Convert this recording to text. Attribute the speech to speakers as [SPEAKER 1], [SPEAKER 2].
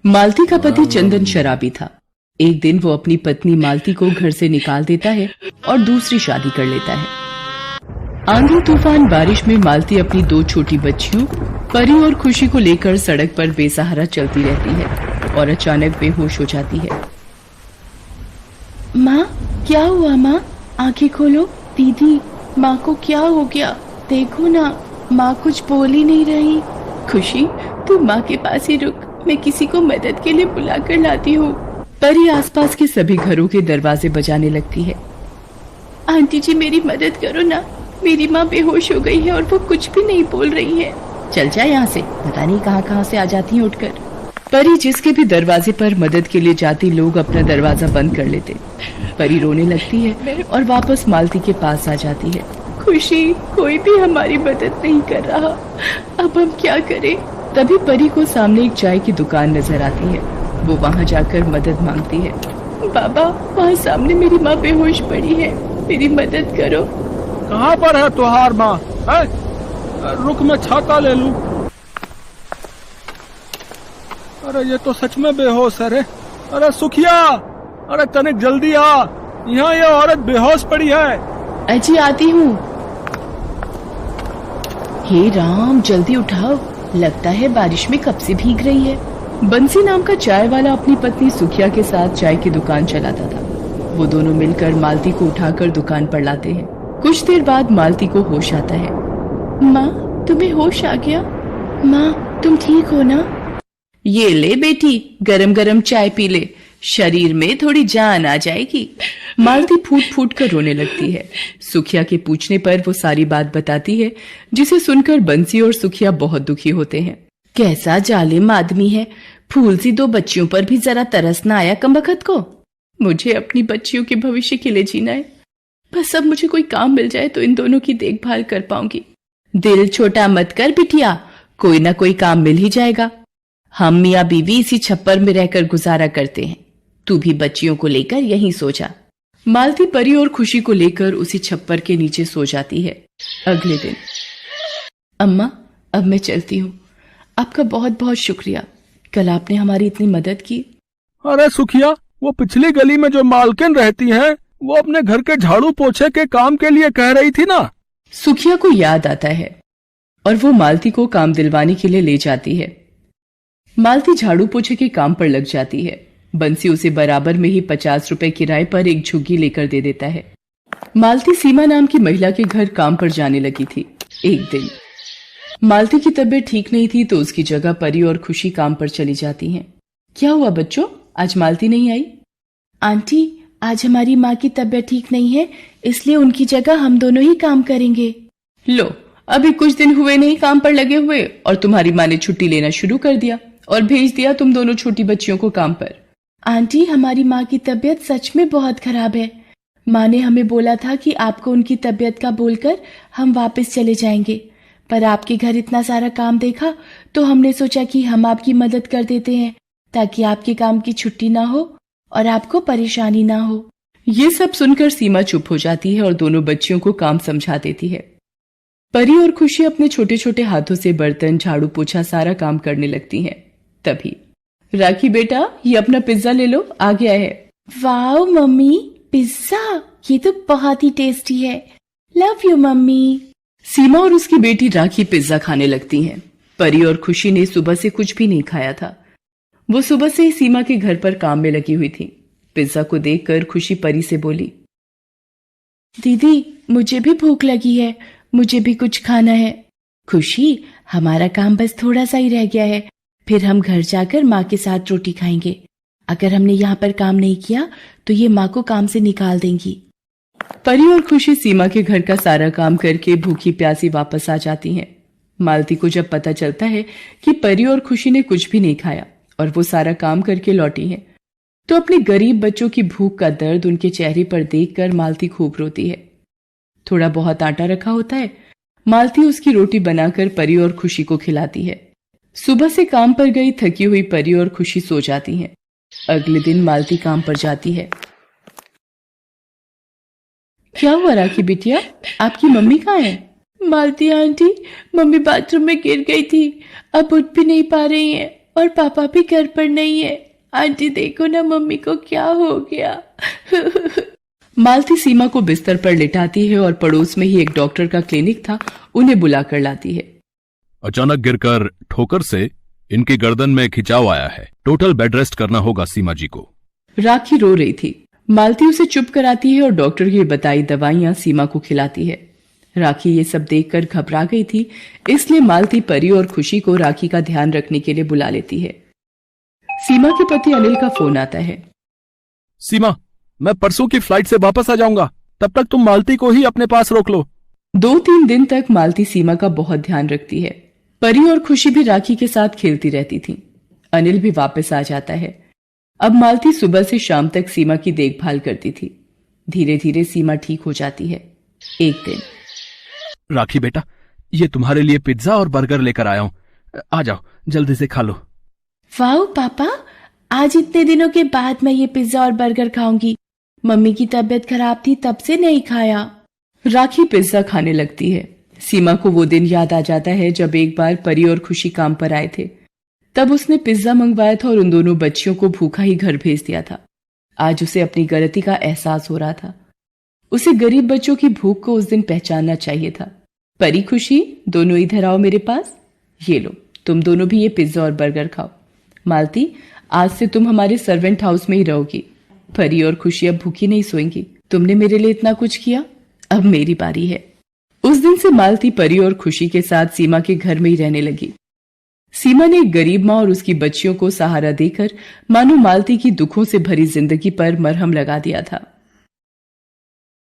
[SPEAKER 1] मालती का पति चंदन शराबी था। एक दिन वो अपनी पत्नी मालती को घर से निकाल देता है और दूसरी शादी कर लेता है। आंधी तूफान बारिश में मालती अपनी दो छोटी बच्चियों परी और खुशी को लेकर सड़क पर बेसहारा चलती रहती है और अचानक बेहोश हो जाती है।
[SPEAKER 2] माँ, क्या हुआ माँ? आंखें खोलो। दीदी, माँ को क्या हो गया? देखो ना, माँ कुछ बोल ही नहीं रही।
[SPEAKER 1] खुशी, तू माँ के पास ही रुक, मैं किसी को मदद के लिए बुला कर लाती हूँ। परी आसपास के सभी घरों के दरवाजे बजाने लगती है।
[SPEAKER 2] आंटी जी, मेरी मदद करो ना, मेरी माँ बेहोश हो गई है और वो कुछ भी नहीं बोल रही है।
[SPEAKER 1] चल जा यहाँ से, पता नहीं कहाँ से आ जाती है उठकर। परी जिसके भी दरवाजे पर मदद के लिए जाती, लोग अपना दरवाजा बंद कर लेते। परी रोने लगती है और वापस मालती के पास आ जाती है।
[SPEAKER 2] खुशी, कोई भी हमारी मदद नहीं कर रहा, अब हम क्या करें?
[SPEAKER 1] तभी परी को सामने एक चाय की दुकान नजर आती है। वो वहाँ जाकर मदद मांगती है।
[SPEAKER 2] बाबा, वहाँ सामने मेरी माँ बेहोश पड़ी है, मेरी मदद करो।
[SPEAKER 3] कहाँ पर है तुहार माँ? रुक, मैं छाता ले लूं। अरे ये तो सच में बेहोश है रे। अरे सुखिया, अरे तनिक जल्दी आ, यहाँ ये औरत बेहोश पड़ी है।
[SPEAKER 1] अजी आती हूँ। हे राम, जल्दी उठाओ, लगता है बारिश में कब से भीग रही है। बंसी नाम का चाय वाला अपनी पत्नी सुखिया के साथ चाय की दुकान चलाता था। वो दोनों मिलकर मालती को उठाकर दुकान पर लाते हैं। कुछ देर बाद मालती को होश आता है।
[SPEAKER 2] माँ, तुम्हें होश आ गया? माँ, तुम ठीक हो ना?
[SPEAKER 1] ये ले बेटी, गरम गरम चाय पी ले, शरीर में थोड़ी जान आ जाएगी। मालती फूट फूट कर रोने लगती है। सुखिया के पूछने पर वो सारी बात बताती है, जिसे सुनकर बंसी और सुखिया बहुत दुखी होते हैं। कैसा जालिम आदमी है, फूल सी दो बच्चियों पर भी जरा तरस ना आया कमबख्त को।
[SPEAKER 2] मुझे अपनी बच्चियों के भविष्य के लिए जीना है, बस अब मुझे कोई काम मिल जाए तो इन दोनों की देखभाल कर पाऊंगी।
[SPEAKER 1] दिल छोटा मत कर बिटिया, कोई ना कोई काम मिल ही जाएगा। हम मियाँ बीवी इसी छप्पर में रहकर गुजारा करते हैं, तू भी बच्चियों को लेकर यहीं सो जा। मालती परी और खुशी को लेकर उसी छप्पर के नीचे सो जाती है। अगले दिन,
[SPEAKER 2] अम्मा, अब मैं चलती हूँ, आपका बहुत बहुत शुक्रिया, कल आपने हमारी इतनी मदद की।
[SPEAKER 3] अरे सुखिया, वो पिछली गली में जो मालकिन रहती हैं, वो अपने घर के झाड़ू पोछे के काम के लिए कह रही थी ना।
[SPEAKER 1] सुखिया को याद आता है और वो मालती को काम दिलवाने के लिए ले जाती है। मालती झाड़ू पोछे के काम पर लग जाती है। बंसी उसे बराबर में ही 50 रुपए किराए पर एक झुग्गी लेकर दे देता है। मालती सीमा नाम की महिला के घर काम पर जाने लगी थी। एक दिन मालती की तबीयत ठीक नहीं थी, तो उसकी जगह परी और खुशी काम पर चली जाती हैं। क्या हुआ बच्चों, आज मालती नहीं आई?
[SPEAKER 2] आंटी, आज हमारी माँ की तबीयत ठीक नहीं है, इसलिए उनकी जगह हम दोनों ही काम करेंगे।
[SPEAKER 1] लो, अभी कुछ दिन हुए नहीं काम पर लगे हुए और तुम्हारी माँ ने छुट्टी लेना शुरू कर दिया और भेज दिया तुम दोनों छोटी बच्चियों को काम पर।
[SPEAKER 2] आंटी, हमारी माँ की तबीयत सच में बहुत खराब है। माँ ने हमें बोला था कि आपको उनकी तबीयत का बोलकर हम वापस चले जाएंगे, पर आपके घर इतना सारा काम देखा तो हमने सोचा कि हम आपकी मदद कर देते हैं, ताकि आपके काम की छुट्टी ना हो और आपको परेशानी ना हो।
[SPEAKER 1] ये सब सुनकर सीमा चुप हो जाती है और दोनों बच्चियों को काम समझा देती है। परी और खुशी अपने छोटे छोटे हाथों से बर्तन, झाड़ू पोछा सारा काम करने लगती हैं। तभी, राखी बेटा, ये अपना पिज्जा ले लो, आ गया है।
[SPEAKER 2] वाओ मम्मी, पिज्जा, ये तो बहुत ही टेस्टी है। Love you mummy.
[SPEAKER 1] सीमा और उसकी बेटी राखी पिज्जा खाने लगती हैं। परी और खुशी ने सुबह से कुछ भी नहीं खाया था। वो सुबह से ही सीमा के घर पर काम में लगी हुई थी। पिज्जा को देखकर खुशी परी से बोली,
[SPEAKER 2] दीदी, मुझे भी भूख लगी है, मुझे भी कुछ खाना है।
[SPEAKER 1] खुशी, हमारा काम बस थोड़ा सा ही रह गया है, फिर हम घर जाकर माँ के साथ रोटी खाएंगे। अगर हमने यहाँ पर काम नहीं किया तो ये माँ को काम से निकाल देंगी। परी और खुशी सीमा के घर का सारा काम करके भूखी प्यासी वापस आ जाती हैं। मालती को जब पता चलता है कि परी और खुशी ने कुछ भी नहीं खाया और वो सारा काम करके लौटी हैं, तो अपने गरीब बच्चों की भूख का दर्द उनके चेहरे पर देखकर मालती खूब रोती है। थोड़ा बहुत आटा रखा होता है, मालती उसकी रोटी बनाकर परी और खुशी को खिलाती है। सुबह से काम पर गई थकी हुई परी और खुशी सो जाती हैं। अगले दिन मालती काम पर जाती है। क्या हुआ राखी बिटिया, आपकी मम्मी कहाँ है?
[SPEAKER 2] मालती आंटी, मम्मी बाथरूम में गिर गई थी, अब उठ भी नहीं पा रही हैं। और पापा भी घर पर नहीं है। आंटी देखो ना मम्मी को क्या हो गया।
[SPEAKER 1] मालती सीमा को बिस्तर पर लिटाती है और पड़ोस में ही एक डॉक्टर का क्लिनिक था, उन्हें बुलाकर लाती है।
[SPEAKER 4] अचानक गिरकर ठोकर से इनकी गर्दन में खिंचाव आया है, टोटल बेड रेस्ट करना होगा सीमा जी को।
[SPEAKER 1] राखी रो रही थी। मालती उसे चुप कराती है और डॉक्टर की बताई दवाइयां सीमा को खिलाती है। राखी ये सब देखकर घबरा गई थी, इसलिए मालती परी और खुशी को राखी का ध्यान रखने के लिए बुला लेती है। सीमा के पति अनिल का फोन आता है।
[SPEAKER 3] सीमा, मैं परसों की फ्लाइट से वापस आ जाऊंगा, तब तक तुम मालती को ही अपने पास रोक लो।
[SPEAKER 1] 2-3 दिन तक मालती सीमा का बहुत ध्यान रखती है। परी और खुशी भी राखी के साथ खेलती रहती थी। अनिल भी वापस आ जाता है। अब मालती सुबह से शाम तक सीमा की देखभाल करती थी। धीरे धीरे सीमा ठीक हो जाती है। एक दिन,
[SPEAKER 3] राखी बेटा, ये तुम्हारे लिए पिज्जा और बर्गर लेकर आया हूं, आ जाओ जल्दी से खा लो।
[SPEAKER 2] वाह पापा, आज इतने दिनों के बाद मैं ये पिज्जा और बर्गर खाऊंगी। मम्मी की तबीयत खराब थी तब से नहीं खाया।
[SPEAKER 1] राखी पिज्जा खाने लगती है। सीमा को वो दिन याद आ जाता है जब एक बार परी और खुशी काम पर आए थे। तब उसने पिज्जा मंगवाया था और उन दोनों बच्चियों को भूखा ही घर भेज दिया था। आज उसे अपनी गलती का एहसास हो रहा था। उसे गरीब बच्चों की भूख को उस दिन पहचानना चाहिए था। परी, खुशी, दोनों इधर आओ मेरे पास। ये लो, तुम दोनों भी ये पिज्जा और बर्गर खाओ। मालती, आज से तुम हमारे सर्वेंट हाउस में ही रहोगी। परी और खुशी अब भूखी नहीं सोएंगी। तुमने मेरे लिए इतना कुछ किया, अब मेरी बारी है। उस दिन से मालती परी और खुशी के साथ सीमा के घर में ही रहने लगी। सीमा ने एक गरीब माँ और उसकी बच्चियों को सहारा देकर मानो मालती की दुखों से भरी जिंदगी पर मरहम लगा दिया था।